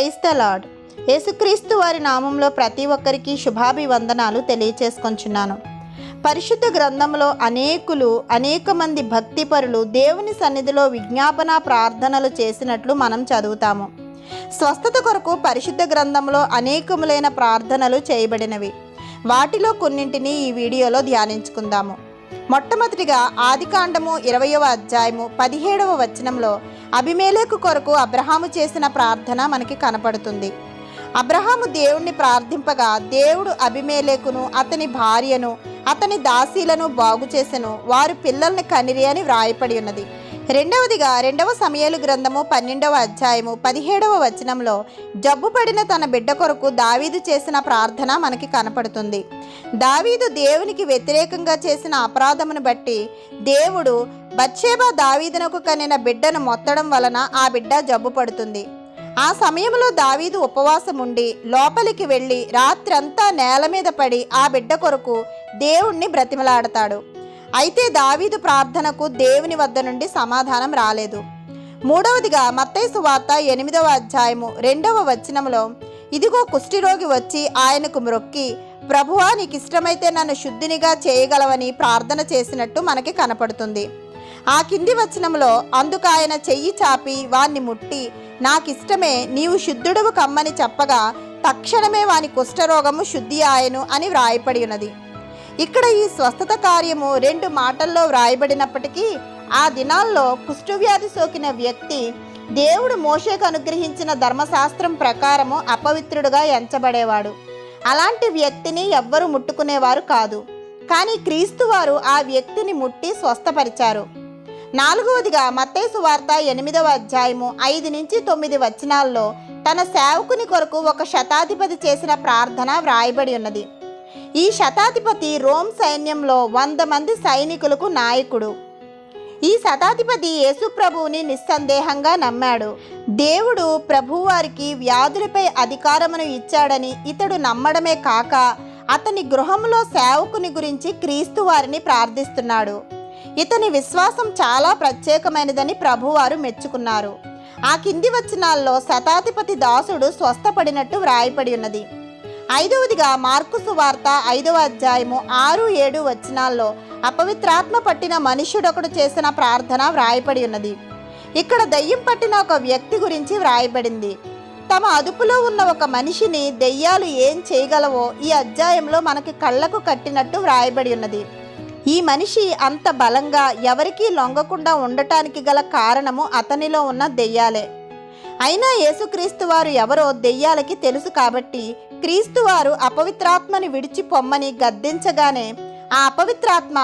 Praise the lord. యేసుక్రీస్తు వారి నామంలో ప్రతి ఒక్కరికి శుభాభివందనాలు తెలియచేసుకొంచున్నాను. పరిశుద్ధ గ్రంథంలో అనేక మంది భక్తిపరులు దేవుని సన్నిధిలో విజ్ఞాపన ప్రార్థనలు చేసినట్లు మనం చదువుతాము. స్వస్థత కొరకు పరిశుద్ధ గ్రంథంలో అనేకములైన ప్రార్థనలు చేయబడినవి. వాటిలో కొన్నింటిని ఈ వీడియోలో ధ్యానించుకుందాము. మొట్టమొదటిగా ఆదికాండము 20వ అధ్యాయము 17వ వచనంలో అబీమెలెకు కొరకు అబ్రహాము చేసిన ప్రార్థన మనకి కనపడుతుంది. అబ్రహాము దేవుణ్ణి ప్రార్థింపగా దేవుడు అబీమెలెకును అతని భార్యను అతని దాసీలను బాగు చేసెను, వారు పిల్లల్ని కనిరి అని వ్రాయపడి ఉన్నది. రెండవదిగా 2వ సమూయేలు గ్రంథము 12వ అధ్యాయము 17వ వచనంలో జబ్బు పడిన తన బిడ్డ కొరకు దావీదు చేసిన ప్రార్థన మనకి కనపడుతుంది. దావీదు దేవునికి వ్యతిరేకంగా చేసిన అపరాధమును బట్టి దేవుడు బత్షెబ దావీదునకు కనిన బిడ్డను మొత్తడం వలన ఆ బిడ్డ జబ్బు పడుతుంది. ఆ సమయంలో దావీదు ఉపవాసం ఉండి లోపలికి వెళ్ళి రాత్రంతా నేల మీద పడి ఆ బిడ్డ కొరకు దేవుణ్ణి బ్రతిమలాడతాడు. అయితే దావీదు ప్రార్థనకు దేవుని వద్ద నుండి సమాధానం రాలేదు. మూడవదిగా మత్తయి సువార్త 8వ అధ్యాయము 2వ వచనంలో ఇదిగో కుష్ఠరోగి వచ్చి ఆయనకు మ్రొక్కి, ప్రభువా నీకు ఇష్టమైతే నన్ను శుద్ధినిగా చేయగలవని ప్రార్థన చేసినట్టు మనకి కనపడుతుంది. ఆ కింది వచనంలో అందుకు ఆయన చెయ్యి చాపి వాణ్ణి ముట్టి, నాకిష్టమే, నీవు శుద్ధుడువు కమ్మని చెప్పగా తక్షణమే వాని కుష్ఠరోగము శుద్ధి ఆయను అని వ్రాయపడి ఉన్నది. ఇక్కడ ఈ స్వస్థత కార్యము 2 మాటల్లో వ్రాయబడినప్పటికీ ఆ దినాల్లో కుష్ఠవ్యాధి సోకిన వ్యక్తి దేవుడు మోషేకు అనుగ్రహించిన ధర్మశాస్త్రం ప్రకారము అపవిత్రుడుగా ఎంచబడేవాడు. అలాంటి వ్యక్తిని ఎవ్వరూ ముట్టుకునేవారు కాదు. కానీ క్రీస్తు వారు ఆ వ్యక్తిని ముట్టి స్వస్థపరిచారు. నాలుగవదిగా మత్తయి సువార్త 8వ అధ్యాయము 5-9 వచనాల్లో తన సేవకుని కొరకు ఒక శతాధిపతి చేసిన ప్రార్థన వ్రాయబడి ఉన్నది. ఈ శతాధిపతి రోమ్ సైన్యంలో 100 మంది సైనికులకు నాయకుడు. ఈ శతాధిపతి యేసు ప్రభువుని నిస్సందేహంగా నమ్మాడు. దేవుడు ప్రభువారికి వ్యాధులపై అధికారమును ఇచ్చాడని ఇతడు నమ్మడమే కాక అతని గృహంలో సేవకుని గురించి క్రీస్తు వారిని ప్రార్థిస్తున్నాడు. ఇతని విశ్వాసం చాలా ప్రత్యేకమైనదని ప్రభువారు మెచ్చుకున్నారు. ఆ కింది వచనాల్లో శతాధిపతి దాసుడు స్వస్థపడినట్టు వ్రాయపడి ఉన్నది. ఐదవదిగా మార్కు సువార్త 5వ అధ్యాయము 6-7 వచనాల్లో అపవిత్రాత్మ పట్టిన మనుష్యుడొకడు చేసిన ప్రార్థన వ్రాయపడి ఉన్నది. ఇక్కడ దెయ్యం పట్టిన ఒక వ్యక్తి గురించి వ్రాయబడింది. తమ అదుపులో ఉన్న ఒక మనిషిని దెయ్యాలు ఏం చేయగలవో ఈ అధ్యాయంలో మనకి కళ్ళకు కట్టినట్టు వ్రాయబడి ఉన్నది. ఈ మనిషి అంత బలంగా ఎవరికీ లొంగకుండా ఉండటానికి గల కారణము అతనిలో ఉన్న దెయ్యాలే. అయినా యేసుక్రీస్తు వారు ఎవరో దెయ్యాలకి తెలుసు కాబట్టి క్రీస్తు వారు అపవిత్రాత్మని విడిచి పొమ్మని గద్దించగానే ఆ అపవిత్రాత్మ,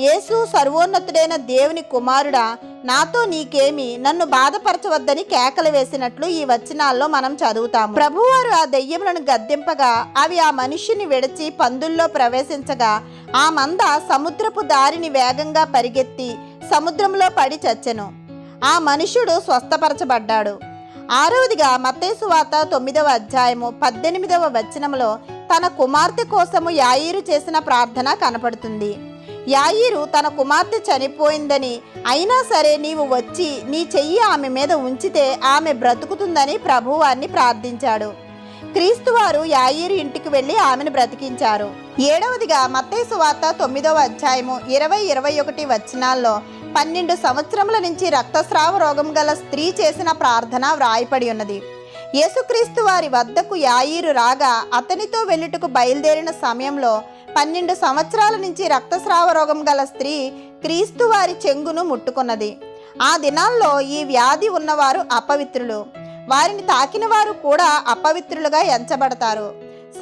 యేసు సర్వోన్నతుడైన దేవుని కుమారుడా, నాతో నీకేమి, నన్ను బాధపరచవద్దని కేకలు వేసినట్లు ఈ వచనాల్లో మనం చదువుతాము. ప్రభువారు ఆ దెయ్యములను గద్దింపగా అవి ఆ మనుష్యుని విడిచి పందుల్లో ప్రవేశించగా ఆ మంద సముద్రపు దారిని వేగంగా పరిగెత్తి సముద్రంలో పడి చచ్చెను. ఆ మనుష్యుడు స్వస్థపరచబడ్డాడు. ఆరవదిగా మత్తయి సువార్త 9వ అధ్యాయము 18వ వచనంలో తన కుమార్తె కోసము యాయీరు చేసిన ప్రార్థన కనపడుతుంది. యాయీరు తన కుమార్తె చనిపోయిందని, అయినా సరే నీవు వచ్చి నీ చెయ్యి ఆమె మీద ఉంచితే ఆమె బ్రతుకుతుందని ప్రభువారిని ప్రార్థించాడు. క్రీస్తు వారు యాయీరు ఇంటికి వెళ్ళి ఆమెను బ్రతికించారు. ఏడవదిగా మత్తయి సువార్త 9వ అధ్యాయము 20-21 వచనాల్లో 12 సంవత్సరముల నుంచి రక్తస్రావ రోగం గల స్త్రీ చేసిన ప్రార్థన వ్రాయపడి ఉన్నది. యేసుక్రీస్తు వారి వద్దకు యాయీరు రాగా అతనితో వెళ్ళుటకు బయలుదేరిన సమయంలో 12 సంవత్సరాల నుంచి రక్తస్రావ రోగం గల స్త్రీ క్రీస్తు వారి చెంగును ముట్టుకున్నది. ఆ దినాల్లో ఈ వ్యాధి ఉన్నవారు అపవిత్రులు. వారిని తాకిన వారు కూడా అపవిత్రులుగా ఎంచబడతారు.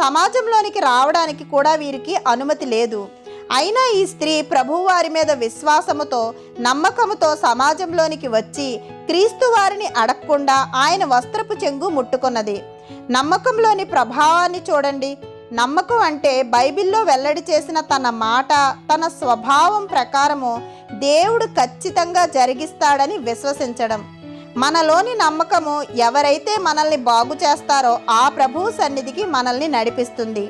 సమాజంలోనికి రావడానికి కూడా వీరికి అనుమతి లేదు. అయినా ఈ స్త్రీ ప్రభువారి మీద విశ్వాసముతో నమ్మకముతో సమాజంలోనికి వచ్చి క్రీస్తు వారిని అడగకుండా ఆయన వస్త్రపు చెంగు ముట్టుకున్నది. నమ్మకంలోని ప్రభావాన్ని చూడండి. నమ్మకం అంటే బైబిల్లో వెల్లడి చేసిన తన మాట, తన స్వభావం ప్రకారము దేవుడు ఖచ్చితంగా జరిగిస్తాడని విశ్వసించడం. మనలోని నమ్మకము ఎవరైతే మనల్ని బాగు చేస్తారో ఆ ప్రభువు సన్నిధికి మనల్ని నడిపిస్తుంది.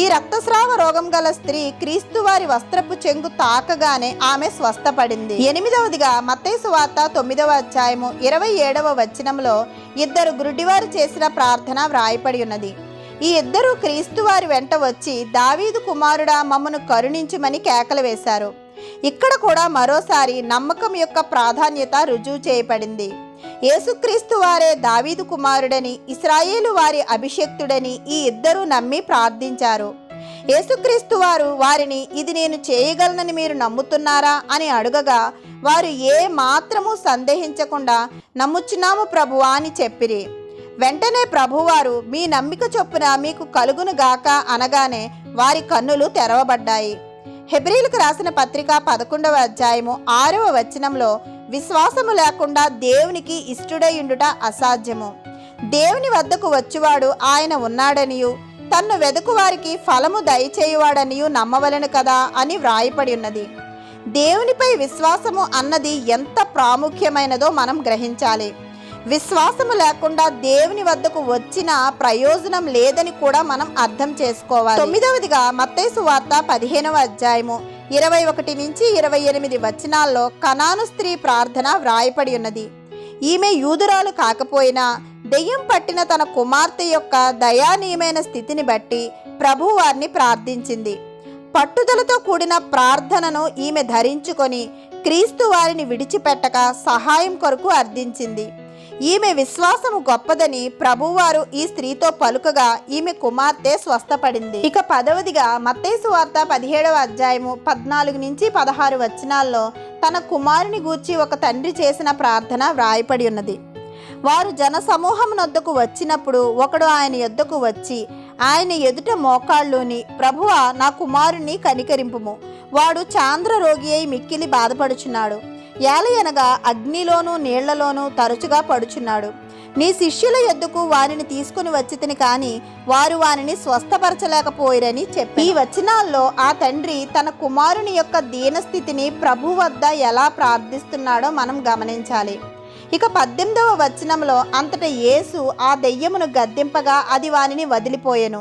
ఈ రక్తస్రావ రోగం గల స్త్రీ క్రీస్తు వారి వస్త్రపు చెంగు తాకగానే ఆమె స్వస్థపడింది. 8వదిగా మత్తయి సువార్త 9వ అధ్యాయము 27వ వచనంలో ఇద్దరు గురుడివారు చేసిన ప్రార్థన వ్రాయబడి ఉన్నది. ఈ ఇద్దరు క్రీస్తు వారి వెంట వచ్చి, దావీదు కుమారుడా, మమ్మను కరుణించుమని కేకలు వేశారు. ఇక్కడ కూడా మరోసారి నమ్మకం యొక్క ప్రాధాన్యత రుజువు చేయబడింది. యేసుక్రీస్తు వారే దావీదు కుమారుడని, ఇశ్రాయేలు వారి అభిషేక్తుడని ఈ ఇద్దరు నమ్మి ప్రార్థించారు. యేసుక్రీస్తు వారు వారిని, ఇది నేను చేయగలనని మీరు నమ్ముతున్నారా అని అడుగగా వారు ఏ మాత్రము సందేహించకుండా, నమ్ముచున్నాము ప్రభువా అని చెప్పిరి. వెంటనే ప్రభువారు, మీ నమ్మిక చొప్పున మీకు కలుగును గాక అనగానే వారి కన్నులు తెరవబడ్డాయి. హెబ్రీలకు రాసిన పత్రిక 11వ అధ్యాయము 6వ వచనంలో, విశ్వాసము లేకుండా దేవునికి ఇష్టుడై ఉండుట అసాధ్యము. దేవుని వద్దకు వచ్చువాడు ఆయన ఉన్నాడనియు, తన్ను వెదుకు వారికి ఫలము దయచేయువాడనియు నమ్మవలెను కదా అని వ్రాయపడి ఉన్నది. దేవునిపై విశ్వాసము అన్నది ఎంత ప్రాముఖ్యమైనదో మనం గ్రహించాలి. విశ్వాసము లేకుండా దేవుని వద్దకు వచ్చిన ప్రయోజనం లేదని కూడా మనం అర్థం చేసుకోవాలి. 9వదిగా మత్తయి సువార్త 15వ అధ్యాయము 21 నుంచి 28 వచనాల్లో కనాను స్త్రీ ప్రార్థన వ్రాయపడి ఉన్నది. ఈమె యూదురాలు కాకపోయినా దెయ్యం పట్టిన తన కుమార్తె యొక్క దయానీయమైన స్థితిని బట్టి ప్రభు వారిని ప్రార్థించింది. పట్టుదలతో కూడిన ప్రార్థనను ఈమె ధరించుకొని క్రీస్తు వారిని విడిచిపెట్టక సహాయం కొరకు అర్థించింది. ఈమె విశ్వాసము గొప్పదని ప్రభువారు ఈ స్త్రీతో పలుకగా ఈమె కుమార్తె స్వస్థపడింది. ఇక 10వదిగా మత్తయి సువార్త 17వ అధ్యాయము 14 నుంచి 16 వచనాల్లో తన కుమారుని గూర్చి ఒక తండ్రి చేసిన ప్రార్థన వ్రాయపడి ఉన్నది. వారు జన సమూహమునొద్దకు వచ్చినప్పుడు ఒకడు ఆయన యొద్దకు వచ్చి ఆయన ఎదుట మోకాళ్ళుని, ప్రభువా, నా కుమారుణ్ణి కనికరింపుము, వాడు చాంద్ర రోగి అయి మిక్కిలి బాధపడుచున్నాడు, ఏలయనగా అగ్నిలోనూ నీళ్లలోనూ తరచుగా పడుచున్నాడు. నీ శిష్యుల యొద్దకు వారిని తీసుకుని వచ్చితిని కానీ వారు వారిని స్వస్థపరచలేకపోయిరని చెప్పి. ఈ వచనాల్లో ఆ తండ్రి తన కుమారుని యొక్క దీనస్థితిని ప్రభు వద్ద ఎలా ప్రార్థిస్తున్నాడో మనం గమనించాలి. ఇక 18వ వచనంలో, అంతటా యేసు ఆ దెయ్యమును గద్దింపగా అది వానిని వదిలిపోయెను.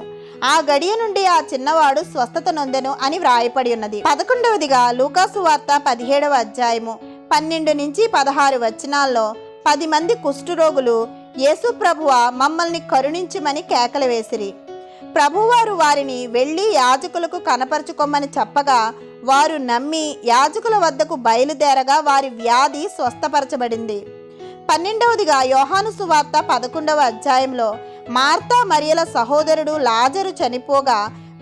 ఆ గడియ నుండి ఆ చిన్నవాడు స్వస్థత నొందెను అని వ్రాయపడి ఉన్నది. 11వదిగా లూకాసు వార్త 17వ అధ్యాయము 12 నుంచి 16 వచనాల్లో 10 మంది కుష్ఠరోగులు, యేసు ప్రభువా, మమ్మల్ని కరుణించుమని కేకలు వేసిరి. ప్రభువారు వారిని వెళ్ళి యాజకులకు కనపరుచుకోమని చెప్పగా వారు నమ్మి యాజకుల వద్దకు బయలుదేరగా వారి వ్యాధి స్వస్థపరచబడింది. 12వదిగా యోహాను సువార్త 11వ అధ్యాయంలో మార్తా మరియల సహోదరుడు లాజరు చనిపోగా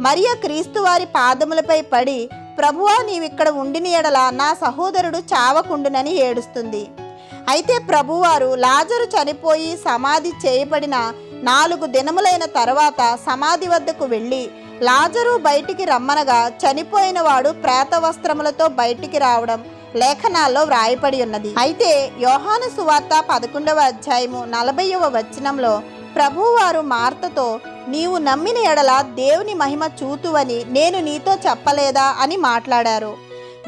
మరియ క్రీస్తు వారి పాదములపై పడి, ప్రభువా, నీవిక్కడ ఉండిన ఎడల నా సహోదరుడు చావకుండునని ఏడుస్తుంది. అయితే ప్రభువారు లాజరు చనిపోయి సమాధి చేయబడిన 4 దినములైన తర్వాత సమాధి వద్దకు వెళ్ళి లాజరు బయటికి రమ్మనగా చనిపోయిన వాడు ప్రేత వస్త్రములతో బయటికి రావడం లేఖనాల్లో వ్రాయపడి ఉన్నది. అయితే యోహాను సువార్త 11వ అధ్యాయము 40వ వచనంలో ప్రభువారు మార్తతో, నీవు నమ్మిన ఎడల దేవుని మహిమ చూతువని నేను నీతో చెప్పలేదా అని మాట్లాడారు.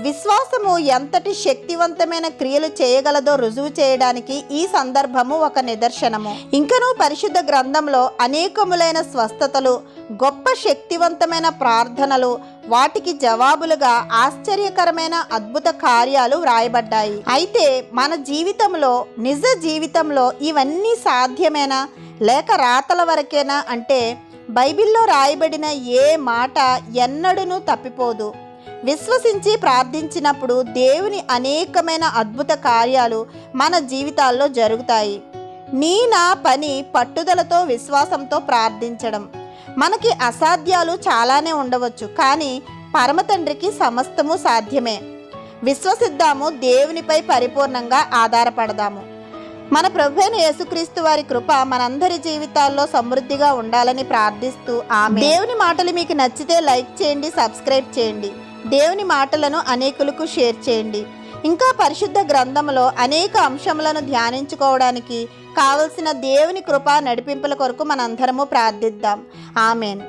విశ్వాసము ఎంతటి శక్తివంతమైన క్రియలు చేయగలదో రుజువు చేయడానికి ఈ సందర్భము ఒక నిదర్శనము. ఇంకనూ పరిశుద్ధ గ్రంథంలో అనేకములైన స్వస్థతలు, గొప్ప శక్తివంతమైన ప్రార్థనలు, వాటికి జవాబులుగా ఆశ్చర్యకరమైన అద్భుత కార్యాలు వ్రాయబడ్డాయి. అయితే మన జీవితంలో, నిజ జీవితంలో ఇవన్నీ సాధ్యమేనా లేక రాతల వరకేనా అంటే బైబిల్లో రాయబడిన ఏ మాట ఎన్నడూనూ తప్పిపోదు. విశ్వసించి ప్రార్థించినప్పుడు దేవుని అనేకమైన అద్భుత కార్యాలు మన జీవితాల్లో జరుగుతాయి. నా పని పట్టుదలతో విశ్వాసంతో ప్రార్థించడం. మనకి అసాధ్యాలు చాలానే ఉండవచ్చు, కానీ పరమతండ్రికి సమస్తము సాధ్యమే. విశ్వసిద్దాము, దేవునిపై పరిపూర్ణంగా ఆధారపడదాము. మన ప్రభువైన యేసుక్రీస్తు వారి కృప మనందరి జీవితాల్లో సమృద్ధిగా ఉండాలని ప్రార్థిస్తూ ఆమేన్. దేవుని మాటలు మీకు నచ్చితే లైక్ చేయండి, సబ్స్క్రైబ్ చేయండి. దేవుని మాటలను అనేకులకు షేర్ చేయండి. ఇంకా పరిశుద్ధ గ్రంథంలో అనేక అంశములను ధ్యానించుకోవడానికి కావలసిన దేవుని కృప నడిపింపుల కొరకు మనందరము ప్రార్థిద్దాం. ఆమేన్.